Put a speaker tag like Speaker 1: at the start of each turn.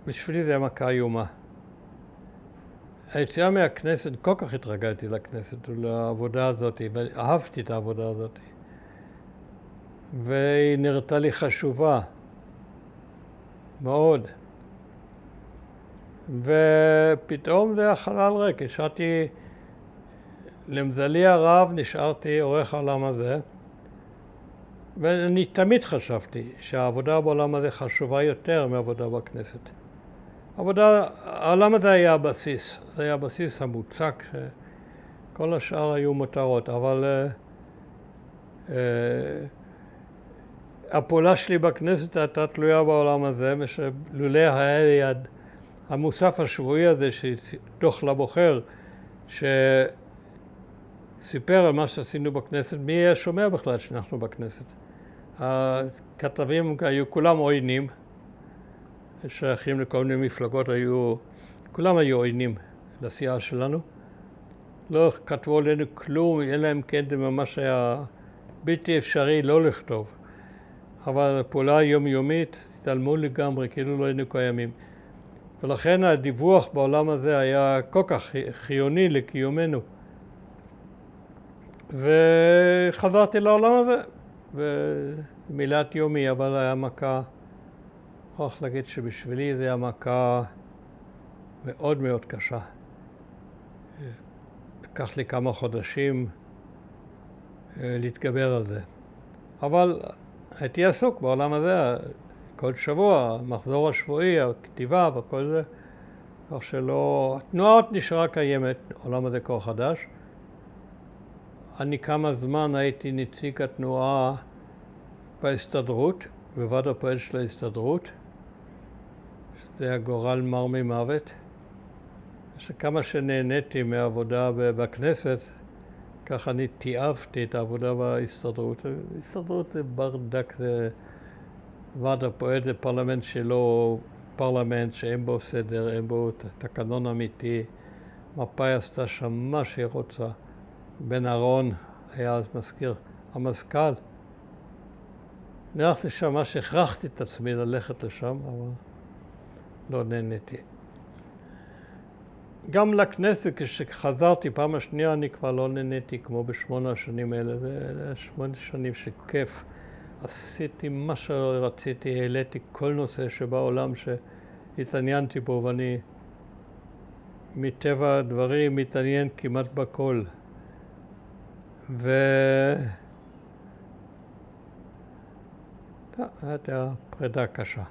Speaker 1: בשבילי זה היה מכה איומה. היציאה מהכנסת, כל כך התרגלתי לכנסת ולעבודה הזאת, ואהבתי את העבודה הזאת. והיא נראתה לי חשובה מאוד. ופתאום זה היה חלל ריק. השארתי, למזלי הרב, נשארתי עורך העולם הזה. ואני תמיד חשבתי שהעבודה בעולם הזה חשובה יותר מהעבודה בכנסת. העולם הזה היה הבסיס. זה היה הבסיס המוצק, שכל השאר היו מותרות. אבל הפעולה שלי בכנסת הייתה תלויה בעולם הזה, ושלולא היה לי המוסף השבועי הזה, דוח לבוחר, שסיפר על מה שעשינו בכנסת, מי היה שומע בכלל שאנחנו בכנסת? הכתבים היו כולם עוינים, שייכים לכל מיני מפלגות, כולם היו עוינים לסיעה שלנו. לא כתבו עלינו כלום, אלא אם כן זה ממש היה בלתי אפשרי לא לכתוב. אבל הפעולה היומיומית התעלמו לגמרי, כאילו לא היינו קיימים. ולכן הדיווח בעולם הזה היה כל כך חיוני לקיומנו. וחזרתי לעולם הזה, ומילת יומי, אבל היה מכה, אני יכול להגיד שבשבילי זה היה מכה מאוד מאוד קשה. לקח לי כמה חודשים להתגבר על זה. אבל הייתי עסוק בעולם הזה, כל שבוע, המחזור השבועי, הכתיבה וכל זה, כך שלא, התנועה עוד נשארה קיימת, עולם הזה כה חדש. אני כמה זמן הייתי נציג התנועה בהסתדרות, בוועד הפועל של ההסתדרות, שזה היה גורל מר ממוות. שכמה שנהניתי מהעבודה בכנסת, ככה אני תיעבתי את העבודה בהסתדרות. ההסתדרות זה ברדק, זה ועד הפועל, זה פרלמנט שלו, פרלמנט שאין בו סדר, אין בו תקנון אמיתי. מפא"י עשתה שם מה שהיא רוצה. בן אהרון היה אז מזכיר המזכ"ל. אני הלכתי שם, מה שהכרחתי את עצמי ללכת לשם, אבל לא נהניתי. גם לכנסת, כשחזרתי פעם השנייה, אני כבר לא נהניתי כמו ב8 השנים האלה. זה 8 שנים שכיף. עשיתי מה שרציתי, העליתי כל נושא שבעולם שהתעניינתי בו, ואני מטבע הדברים מתעניין כמעט בכל. הייתה פרידה קשה.